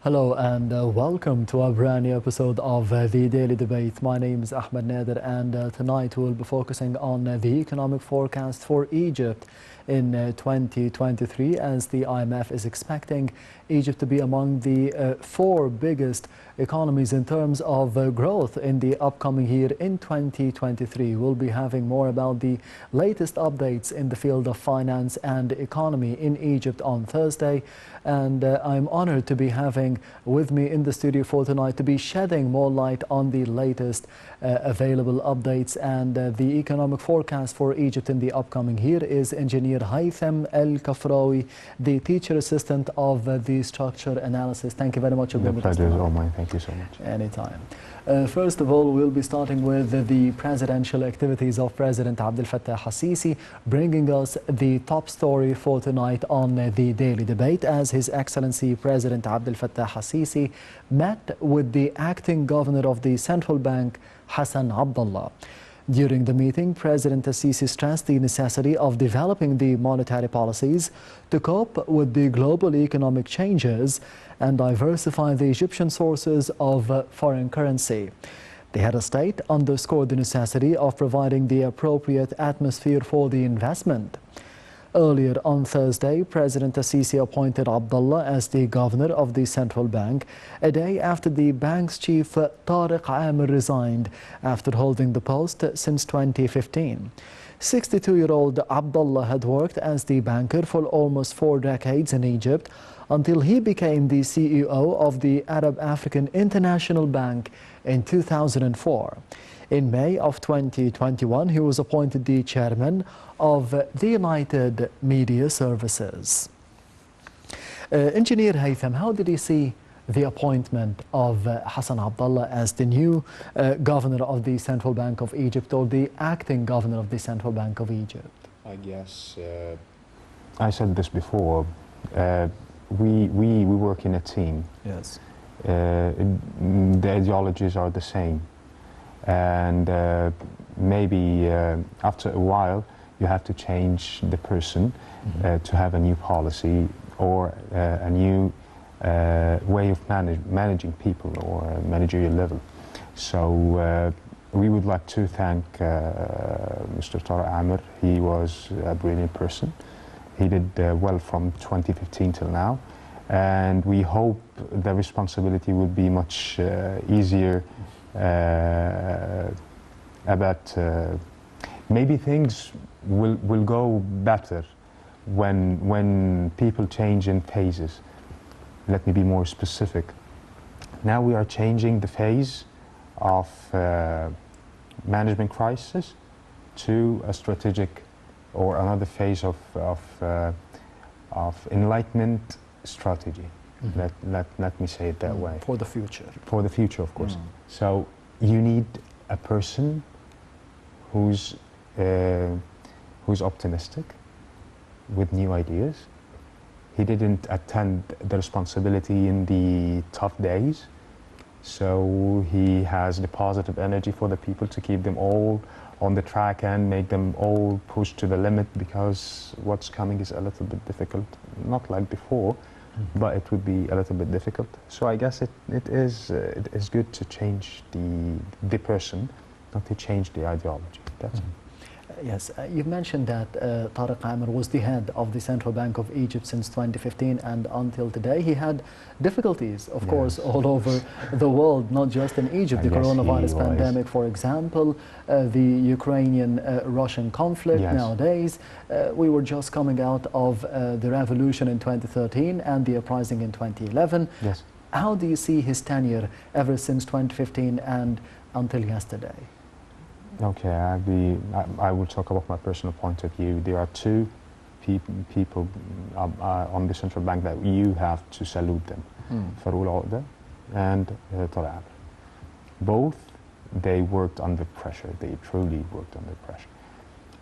Hello and welcome to a brand new episode of the Daily Debate. My name is Ahmed Nader and tonight we'll be focusing on the economic forecast for Egypt in 2023, as the IMF is expecting Egypt to be among the four biggest economies in terms of growth in the upcoming year in 2023. We'll be having more about the latest updates in the field of finance and economy in Egypt on Thursday. And I'm honored to be having with me in the studio for tonight to be shedding more light on the latest available updates and the economic forecast for Egypt in the upcoming year is Engineer Haytham Kafrawy, the teacher assistant of the structure analysis. Thank you very much for being with us. The pleasure is all mine. Thank you so much. Anytime. First of all, we'll be starting with the presidential activities of President Abdel Fattah al-Sisi, bringing us the top story for tonight on the Daily Debate, as His Excellency President Abdel Fattah al-Sisi met with the acting governor of the central bank, Hassan Abdullah. During the meeting, President al-Sisi stressed the necessity of developing the monetary policies to cope with the global economic changes and diversify the Egyptian sources of foreign currency. The head of state underscored the necessity of providing the appropriate atmosphere for the investment. Earlier on Thursday, President al-Sisi appointed Abdullah as the governor of the central bank, a day after the bank's chief Tariq Amir resigned after holding the post since 2015. 62-year-old Abdullah had worked as the banker for almost 4 decades in Egypt until he became the CEO of the Arab African International Bank in 2004. In May of 2021, he was appointed the chairman of the United Media Services. Engineer Haytham, how did you see the appointment of Hassan Abdullah as the new governor of the Central Bank of Egypt, or the acting governor of the Central Bank of Egypt? I guess I said this before. We work in a team. Yes. The ideologies are the same. And maybe after a while you have to change the person to have a new policy or a new way of managing people or managerial level. So we would like to thank Mr. Tariq Amir. He was a brilliant person. He did well from 2015 till now, and we hope the responsibility will be much easier. Maybe things will go better when people change in phases. Let me be more specific. Now we are changing the phase of management crisis to a strategic or another phase of enlightenment strategy. Let me say it that way. For the future. For the future, of course. So you need a person who's optimistic, with new ideas. He didn't attend the responsibility in the tough days, so he has the positive energy for the people to keep them all on the track and make them all push to the limit, because what's coming is a little bit difficult, not like before. But it would be a little bit difficult. So I guess it is good to change the person, not to change the ideology. That's it. Yes, you've mentioned that Tariq Amir was the head of the Central Bank of Egypt since 2015, and until today he had difficulties, of course, all over the world, not just in Egypt. The coronavirus pandemic, for example, the Ukrainian-Russian conflict nowadays. We were just coming out of the revolution in 2013 and the uprising in 2011. Yes. How do you see his tenure ever since 2015 and until yesterday? Okay, I will talk about my personal point of view. There are two people on the central bank that you have to salute them, Faroul Oqda and Tariq Amir. Both, they worked under pressure. They truly worked under pressure.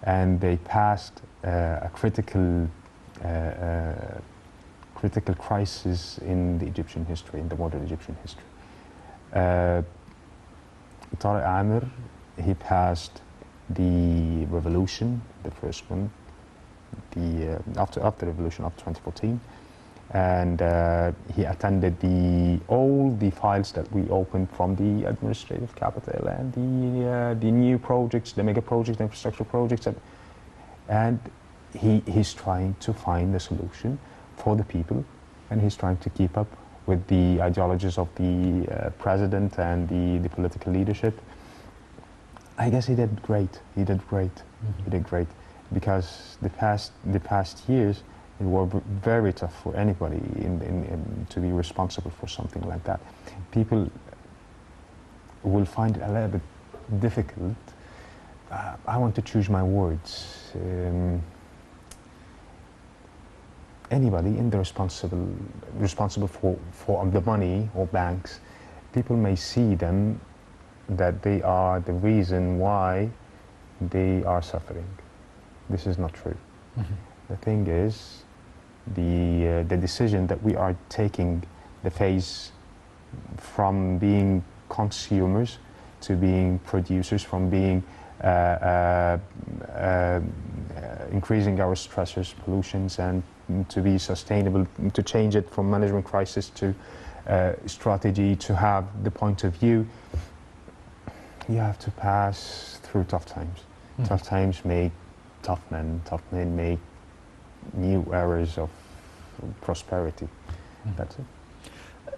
And they passed a critical crisis in the Egyptian history, in the modern Egyptian history. Tariq Amir, he passed the revolution, the first one, after the revolution of 2014, and he attended all the files that we opened from the administrative capital and the new projects, the mega projects, the infrastructure projects, and he's trying to find a solution for the people, and he's trying to keep up with the ideologies of the president and the political leadership. I guess he did great. He did great. Mm-hmm. He did great, because the past years it were very tough for anybody to be responsible for something like that. People will find it a little bit difficult. I want to choose my words. Anybody in the responsible for the money or banks, people may see them that they are the reason why they are suffering. This is not true. Mm-hmm. The thing is, the decision that we are taking, the phase from being consumers to being producers, from being increasing our stressors, pollutions, and to be sustainable, to change it from management crisis to strategy, to have the point of view. You have to pass through tough times. Mm-hmm. Tough times make tough men. Tough men make new eras of prosperity. Mm-hmm. That's it.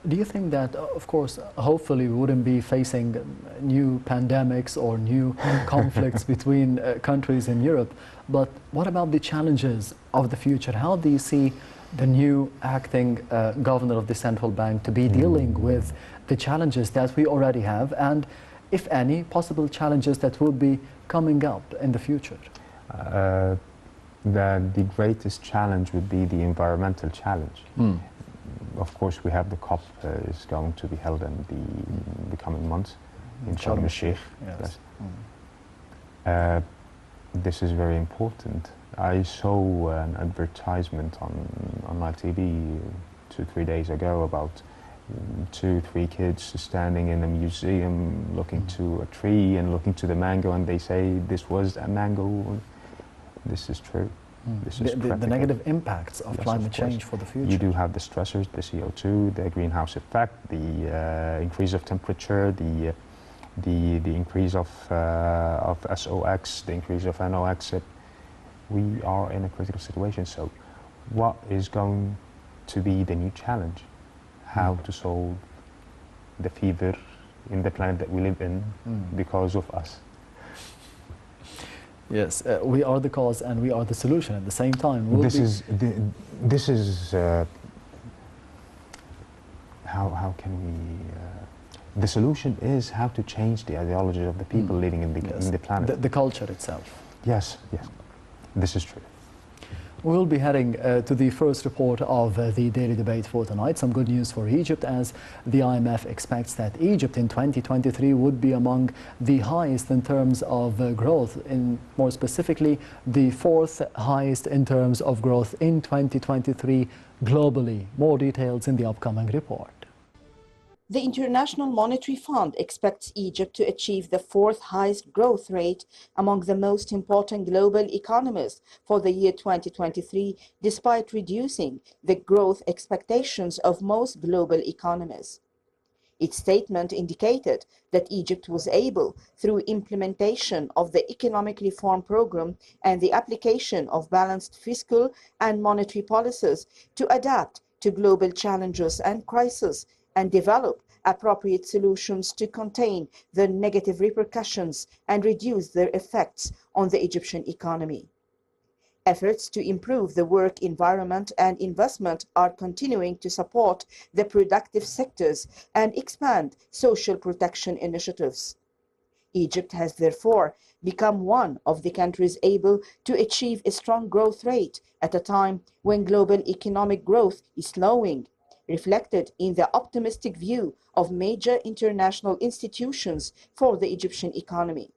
Do you think that, of course, hopefully we wouldn't be facing new pandemics or new conflicts between countries in Europe, but what about the challenges of the future? How do you see the new acting governor of the central bank to be dealing with the challenges that we already have, and if any possible challenges that will be coming up in the future? The greatest challenge would be the environmental challenge. Of course, we have the COP is going to be held in the coming months in Sharm el-Sheikh. Yes. Yes. This is very important. I saw an advertisement on my TV 2-3 days ago about 2-3 kids standing in a museum looking to a tree and looking to the mango, and they say this was a mango. This is true. This is the negative impacts of climate change for the future. You do have the stressors, the CO2, the greenhouse effect, the increase of temperature, the increase of SOx, the increase of NOx. We are in a critical situation. So, what is going to be the new challenge? How to solve the fever in the planet that we live in because of us? Yes, we are the cause and we are the solution at the same time. How can we? The solution is how to change the ideology of the people living in the planet. The culture itself. Yes, yes, this is true. We'll be heading to the first report of the daily debate for tonight. Some good news for Egypt, as the IMF expects that Egypt in 2023 would be among the highest in terms of growth, more specifically the fourth highest in terms of growth in 2023 globally. More details in the upcoming report. The International Monetary Fund expects Egypt to achieve the fourth highest growth rate among the most important global economies for the year 2023, despite reducing the growth expectations of most global economies. Its statement indicated that Egypt was able, through implementation of the economic reform program and the application of balanced fiscal and monetary policies, to adapt to global challenges and crises and develop appropriate solutions to contain the negative repercussions and reduce their effects on the Egyptian economy. Efforts to improve the work environment and investment are continuing to support the productive sectors and expand social protection initiatives. Egypt has therefore become one of the countries able to achieve a strong growth rate at a time when global economic growth is slowing, reflected in the optimistic view of major international institutions for the Egyptian economy.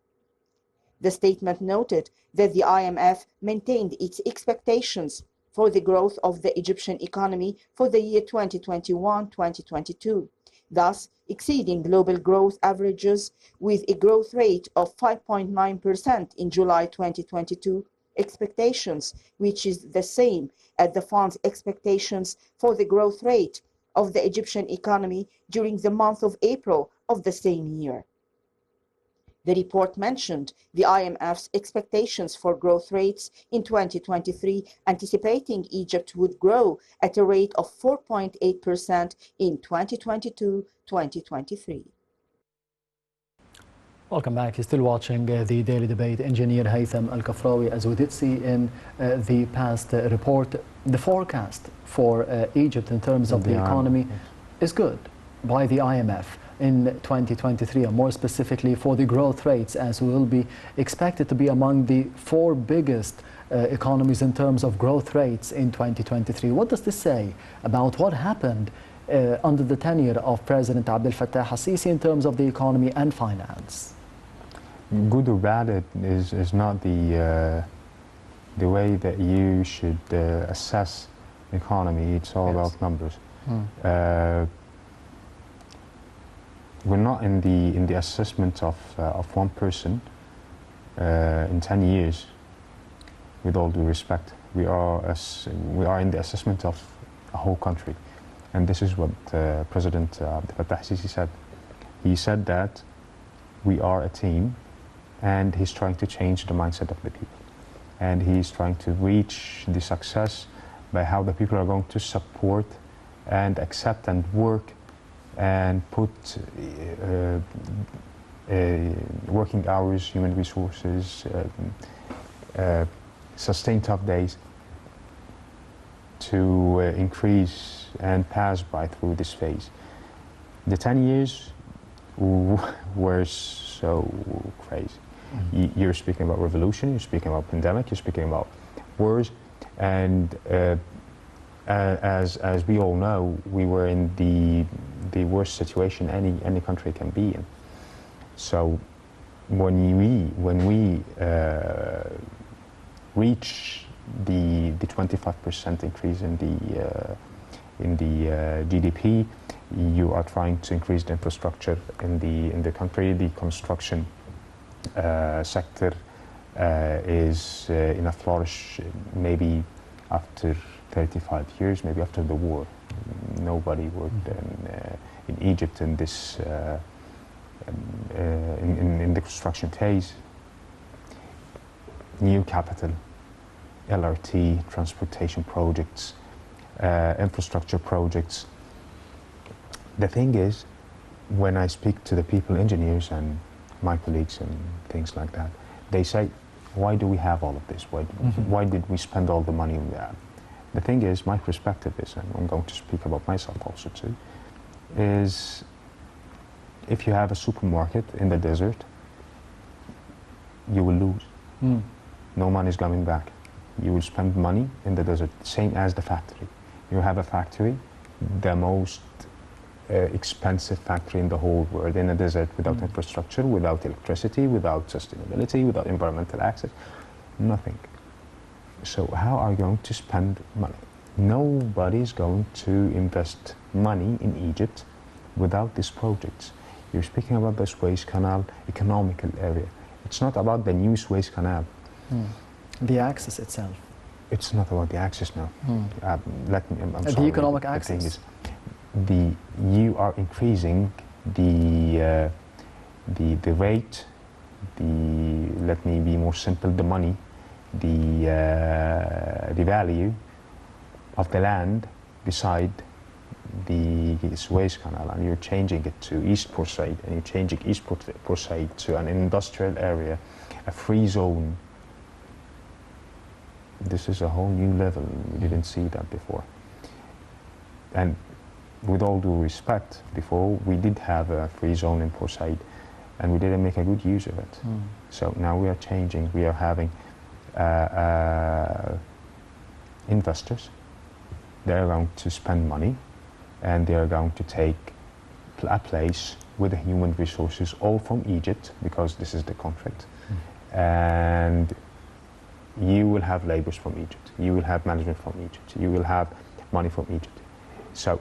The statement noted that the IMF maintained its expectations for the growth of the Egyptian economy for the year 2021-2022, thus exceeding global growth averages with a growth rate of 5.9% in July 2022 expectations, which is the same as the fund's expectations for the growth rate of the Egyptian economy during the month of April of the same year. The report mentioned the IMF's expectations for growth rates in 2023, anticipating Egypt would grow at a rate of 4.8% in 2022-2023. Welcome back. You're still watching the Daily Debate. Engineer Haytham Al-Kafrawy, as we did see in the past report, the forecast for Egypt in terms of the economy is good by the IMF in 2023, and more specifically for the growth rates, as we will be expected to be among the 4 biggest economies in terms of growth rates in 2023. What does this say about what happened under the tenure of President Abdel Fattah al-Sisi in terms of the economy and finance? Good or bad, it is not the way that you should assess the economy. It's all about numbers. We're not in the assessment of one person in 10 years. With all due respect, we are in the assessment of a whole country, and this is what President Abdel Fattah al-Sisi said. He said that we are a team, and he's trying to change the mindset of the people, and he's trying to reach the success by how the people are going to support and accept and work and put working hours, human resources, sustain tough days to increase and pass by through this phase. The 10 years were so crazy. You're speaking about revolution, you're speaking about pandemic, you're speaking about wars, and as we all know, we were in the worst situation any country can be in. So when we reach the 25% increase in the GDP, you are trying to increase the infrastructure in the country. The construction sector is in a flourish maybe after 35 years, maybe after the war. Nobody worked in Egypt in this in the construction phase. New capital, LRT, transportation projects, infrastructure projects. The thing is, when I speak to the people, engineers and my colleagues and things like that, they say, why do we have all of this? Why did we spend all the money on that? The thing is, my perspective is, and I'm going to speak about myself also too, is if you have a supermarket in the desert, you will lose. No money is coming back. You will spend money in the desert, same as the factory. You have a factory, the most expensive factory in the whole world, in a desert, without infrastructure, without electricity, without sustainability, without environmental access, nothing. So how are you going to spend money? Nobody's going to invest money in Egypt without these projects. You're speaking about the Suez Canal economical area. It's not about the new Suez Canal. The access itself. It's not about the access now. I'm The sorry, economic the access. Thing is, you are increasing the rate, let me be more simple, the money, the value of the land beside the Suez Canal, and you're changing it to East Port Said, and you're changing East Port Said to an industrial area, a free zone. This is a whole new level. We didn't see that before. And with all due respect, before we did have a free zone in Port Said, and we didn't make a good use of it. So now we are changing. We are having investors. They are going to spend money, and they are going to take a place with the human resources, all from Egypt, because this is the contract. And you will have laborers from Egypt. You will have management from Egypt. You will have money from Egypt. So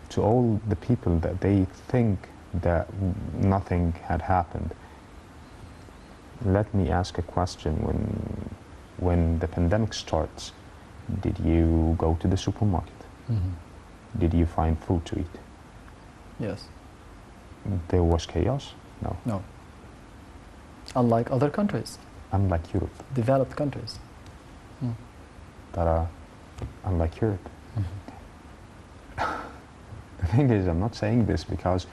to all the people that they think that nothing had happened, let me ask a question. When the pandemic starts, did you go to the supermarket? Did you find food to eat? Yes. There was chaos? No. No. Unlike other countries, Unlike Europe. developed countries. That are unlike Europe. The thing is, I'm not saying this because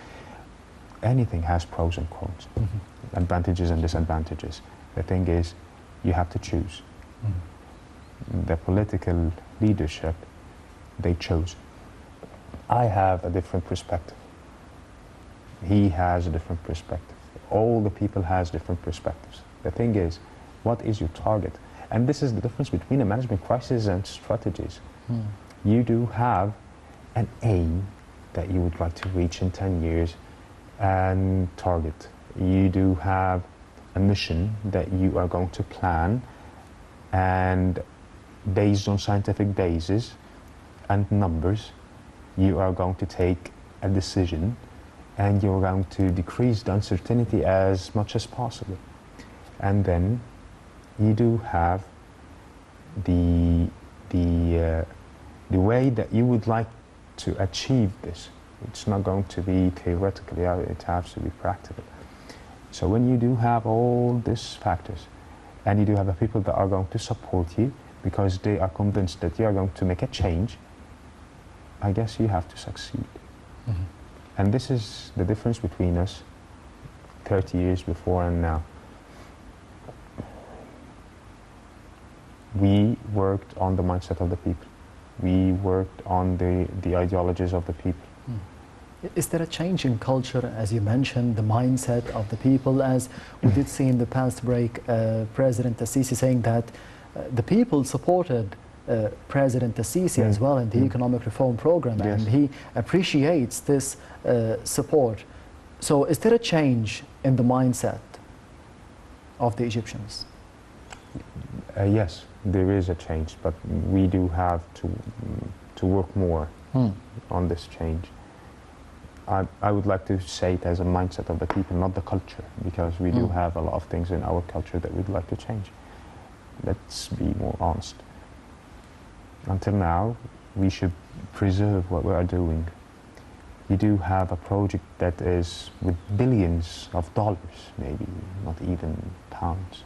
anything has pros and cons, advantages and disadvantages. The thing is, you have to choose. The political leadership, they chose. I have a different perspective. He has a different perspective. All the people has different perspectives. The thing is, what is your target? And this is the difference between a management crisis and strategies. You do have an aim that you would like to reach in 10 years and target. You do have a mission that you are going to plan, and based on scientific basis and numbers, you are going to take a decision, and you're going to decrease the uncertainty as much as possible. And then you do have the way that you would like to achieve this. It's not going to be theoretical, it has to be practical. So when you do have all these factors, and you do have the people that are going to support you because they are convinced that you are going to make a change, I guess you have to succeed. And this is the difference between us 30 years before and now. We worked on the mindset of the people. We worked on the ideologies of the people. Is there a change in culture, as you mentioned, the mindset of the people, as we did see in the past break, President Assisi saying that the people supported President Assisi as well in the economic reform program, and he appreciates this support. So is there a change in the mindset of the Egyptians? Yes, there is a change, but we do have to work more on this change. I would like to say it as a mindset of the people, not the culture, because we do have a lot of things in our culture that we'd like to change. Let's be more honest. Until now, we should preserve what we are doing. We do have a project that is with billions of dollars, maybe not even pounds.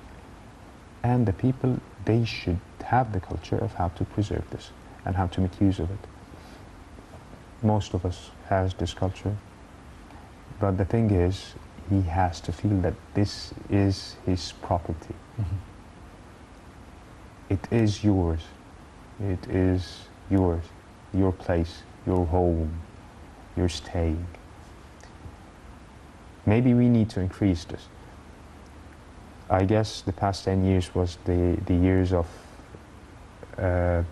And the people, they should have the culture of how to preserve this and how to make use of it. Most of us has this culture, but the thing is, he has to feel that this is his property. It is yours. It is yours, your place, your home, your staying. Maybe we need to increase this. I guess the past 10 years was the years of the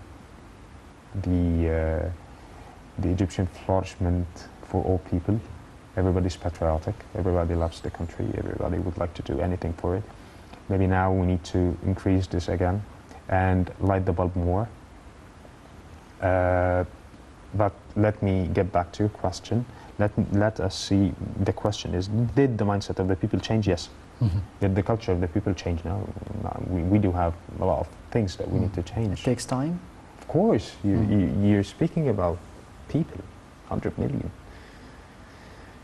Egyptian flourishment for all people. Everybody's patriotic, everybody loves the country, everybody would like to do anything for it. Maybe now we need to increase this again and light the bulb more. But let me get back to your question. Let us see, the question is, did the mindset of the people change? Yes. Did the culture of the people change? No. We do have a lot of things that we need to change. It takes time? Of course. You're speaking about people, 100 million.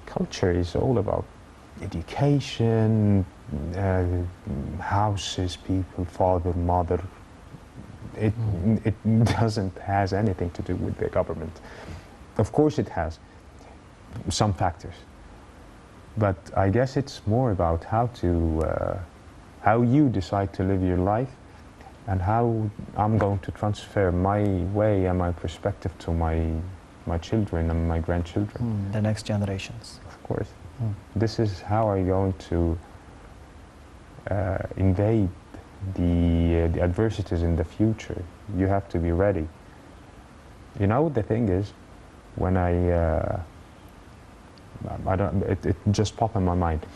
Culture is all about education, houses, people, father, mother. It doesn't has anything to do with the government. Of course it has some factors, but I guess it's more about how you decide to live your life and how I'm going to transfer my way and my perspective to my children and my grandchildren. The next generations. Of course. This is how I'm going to invade the adversities in the future. You have to be ready. You know, the thing is, when it just popped in my mind.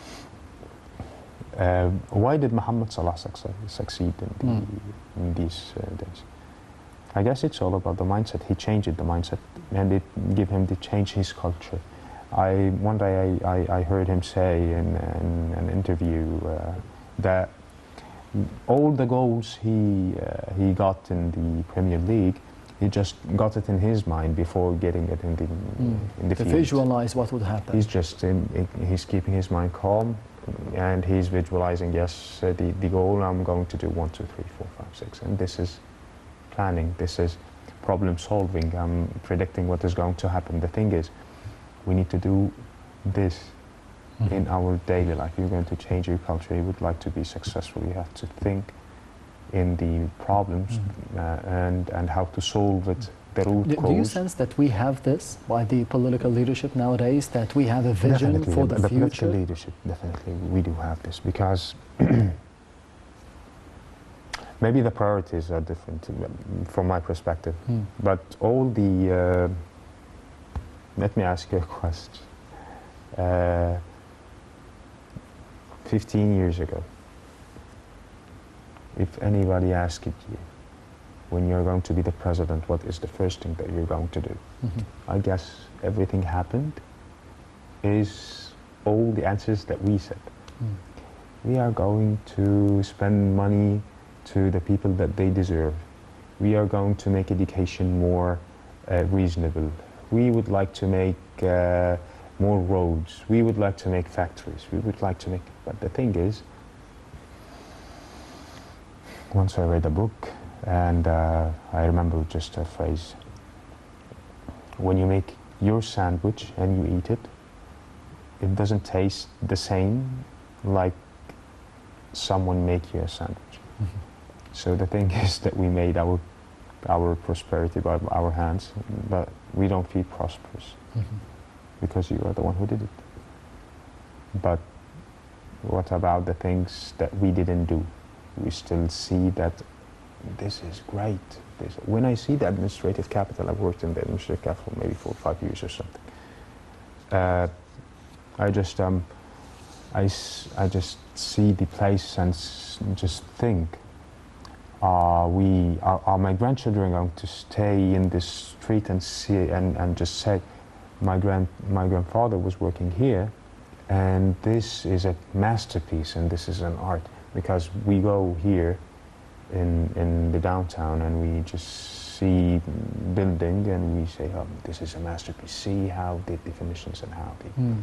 Why did Muhammad Salah succeed in these days? I guess it's all about the mindset. He changed the mindset, and it gave him to change his culture. One day I heard him say in an interview that all the goals he got in the Premier League, he just got it in his mind before getting it in the to field. visualize what would happen. He's keeping his mind calm, and he's visualizing, yes, the goal, I'm going to do 1, 2, 3, 4, 5, 6, and this is planning, this is problem solving, I'm predicting what is going to happen. The thing is, we need to do this in our daily life. You're going to change your culture, you would like to be successful, you have to think in the problems and how to solve it, the root cause. Do you sense that we have this by the political leadership nowadays, that we have a vision Definitely, for the future? Political leadership, definitely, we do have this, because maybe the priorities are different from my perspective, but all the, let me ask you a question. 15 years ago, if anybody asked you, when you're going to be the president, what is the first thing that you're going to do? I guess everything happened is all the answers that we said. We are going to spend money to the people that they deserve. We are going to make education more reasonable. We would like to make more roads. We would like to make factories. We would like to make, but the thing is, once I read a book, and I remember just a phrase, when you make your sandwich and you eat it, it doesn't taste the same like someone make you a sandwich. So the thing is that we made our prosperity by our hands, but we don't feel prosperous because you are the one who did it. But what about the things that we didn't do? We still see that this is great. When I see the administrative capital, I've worked in the administrative capital maybe for 5 years or something. I just see the place and just think, are my grandchildren going to stay in this street and see and just say, my grandfather was working here, and this is a masterpiece and this is an art, because we go here in the downtown and we just see building and we say, oh, this is a masterpiece, see how the definitions and how the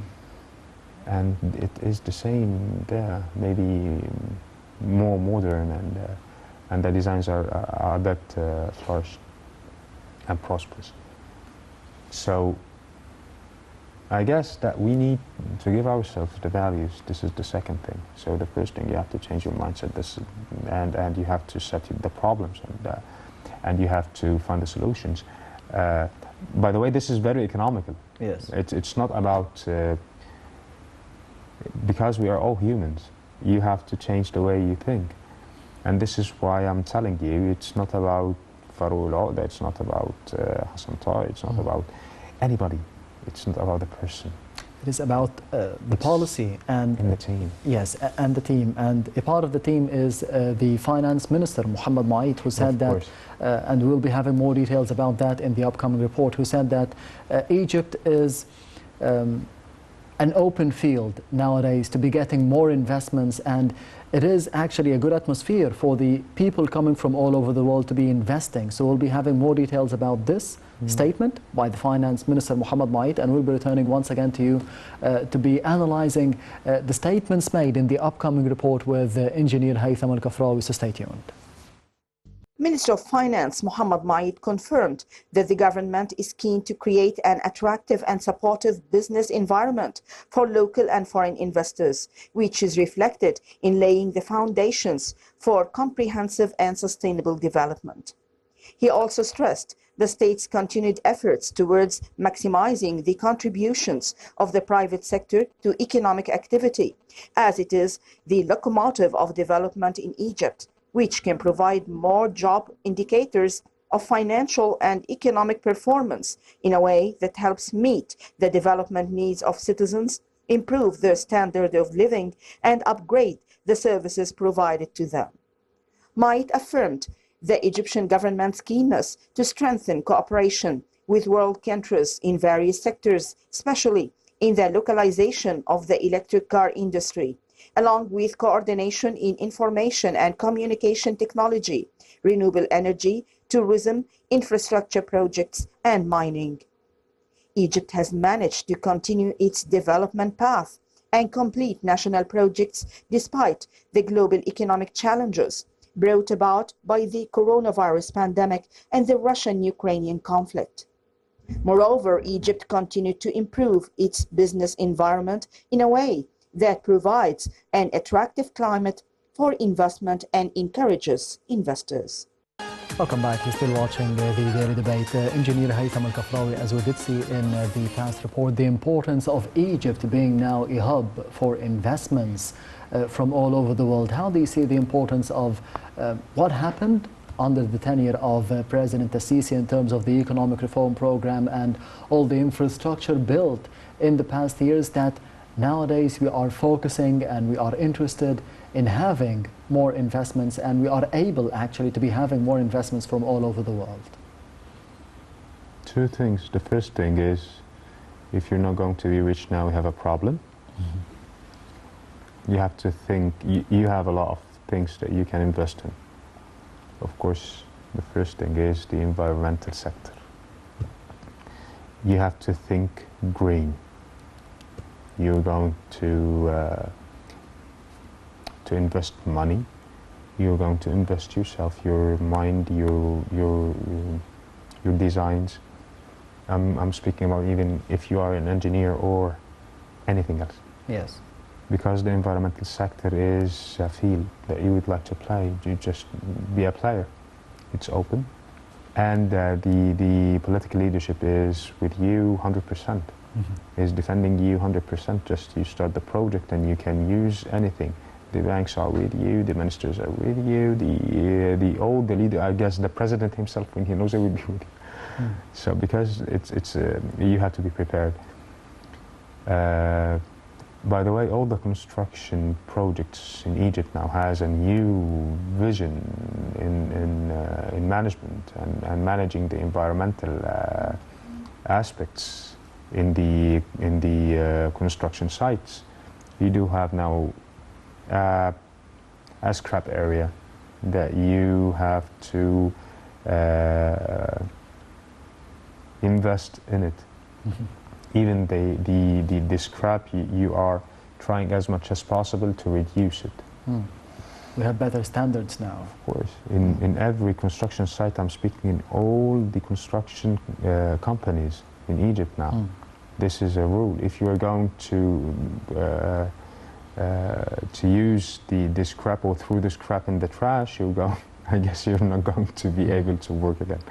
and it is the same there, maybe more modern, and the designs are that flourished and prosperous. So I guess that we need to give ourselves the values. This is the second thing. So the first thing, you have to change your mindset, and you have to set the problems, and you have to find the solutions. By the way, this is very economical. Yes. It's not about, because we are all humans, you have to change the way you think. And this is why I'm telling you, it's not about Farouk, it's not about Hassan Taher, it's not about anybody. It's not about the person. It is about the policy and the team. Yes, and the team. And a part of the team is the Finance Minister, Mohammed Maid, who said that, and we'll be having more details about that in the upcoming report, who said that Egypt is an open field nowadays to be getting more investments, and it is actually a good atmosphere for the people coming from all over the world to be investing. So we'll be having more details about this statement by the Finance Minister Mohammed Maid, and we'll be returning once again to you to be analyzing the statements made in the upcoming report with Engineer Haytham Kafrawy. So stay tuned. Minister of Finance Mohammed Maid confirmed that the government is keen to create an attractive and supportive business environment for local and foreign investors, which is reflected in laying the foundations for comprehensive and sustainable development. He also stressed the state's continued efforts towards maximizing the contributions of the private sector to economic activity, as it is the locomotive of development in Egypt, which can provide more job indicators of financial and economic performance in a way that helps meet the development needs of citizens, improve their standard of living, and upgrade the services provided to them. Maid affirmed the Egyptian government's keenness to strengthen cooperation with world countries in various sectors, especially in the localization of the electric car industry, along with coordination in information and communication technology, renewable energy, tourism, infrastructure projects, and mining. Egypt has managed to continue its development path and complete national projects despite the global economic challenges brought about by the coronavirus pandemic and the Russian-Ukrainian conflict. Moreover, Egypt continued to improve its business environment in a way that provides an attractive climate for investment and encourages investors. Welcome back. You're still watching the Daily Debate. Engineer Haytham Kafrawy, as we did see in the past report, the importance of Egypt being now a hub for investments from all over the world. How do you see the importance of what happened under the tenure of President Sisi in terms of the economic reform program and all the infrastructure built in the past years, that nowadays we are focusing and we are interested in having more investments, and we are able actually to be having more investments from all over the world? Two things. The first thing is, if you're not going to be rich now, we have a problem. You have to think, you have a lot of things that you can invest in. Of course, the first thing is the environmental sector. You have to think green. You're going to invest money. You're going to invest yourself, your mind, your designs. I'm speaking about even if you are an engineer or anything else. Yes. Because the environmental sector is a field that you would like to play. You just be a player. It's open, and the political leadership is with you 100%. Is defending you 100%. Just you start the project and you can use anything. The banks are with you, the ministers are with you, the leader, I guess the president himself, when he knows it, will be with you. So because you have to be prepared. By the way, all the construction projects in Egypt now has a new vision in management and managing the environmental aspects in the construction sites. You do have now a scrap area that you have to invest in it. Even the scrap, you are trying as much as possible to reduce it. We have better standards now. Of course. In every construction site, I'm speaking in all the construction companies in Egypt now. This is a rule. If you are going to use the scrap or throw the scrap in the trash, I guess you're not going to be able to work again.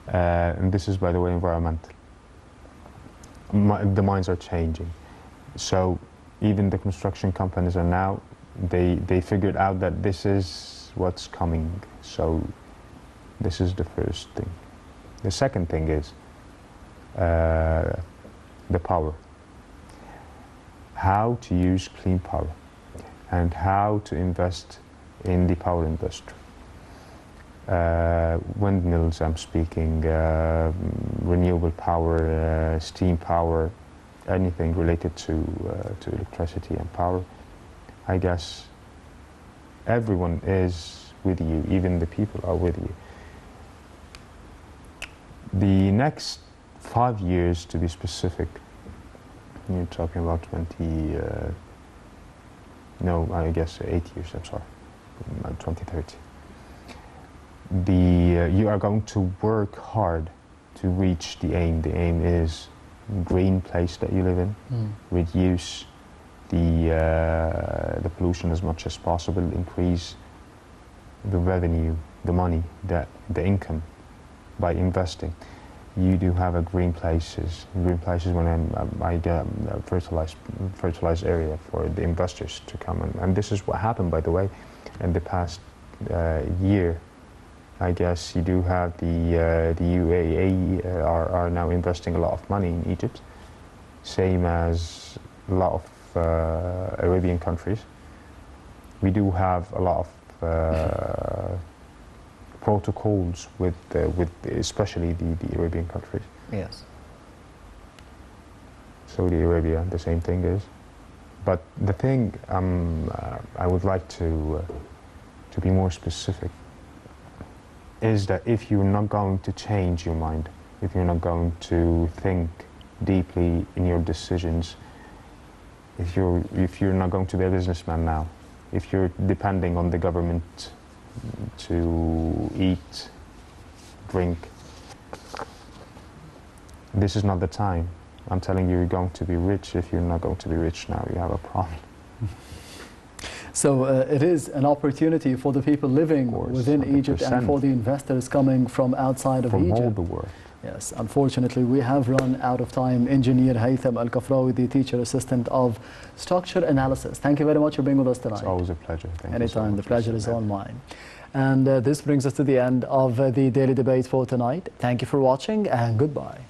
And this is, by the way, environmental. The minds are changing. So even the construction companies are now, they figured out that this is what's coming. So this is the first thing. The second thing is the power. How to use clean power and how to invest in the power industry. Windmills, I'm speaking, renewable power, steam power, anything related to electricity and power. I guess everyone is with you, even the people are with you. The next 5 years, to be specific, you're talking about I guess 8 years, I'm sorry, 2030. You are going to work hard to reach the aim. The aim is green place that you live in, reduce the pollution as much as possible, increase the revenue, the money, the income by investing. You do have a green places when I get a fertilized area for the investors to come, and this is what happened, by the way, in the past year. I guess you do have the UAE are now investing a lot of money in Egypt, same as a lot of Arabian countries. We do have a lot of protocols with especially the Arabian countries. Yes. Saudi Arabia, the same thing is. But the thing I would like to be more specific is that if you're not going to change your mind, if you're not going to think deeply in your decisions, if you're not going to be a businessman now, if you're depending on the government to eat, drink, this is not the time. I'm telling you, you're going to be rich. If you're not going to be rich now, you have a problem. So it is an opportunity for the people living within Egypt and for the investors coming from outside of Egypt. From all the world. Yes, unfortunately, we have run out of time. Engineer Haytham Al-Kafrawy, the teacher assistant of structure analysis. Thank you very much for being with us tonight. It's always a pleasure. Thank Anytime, you so much. the pleasure is all mine. And this brings us to the end of the daily debate for tonight. Thank you for watching and goodbye.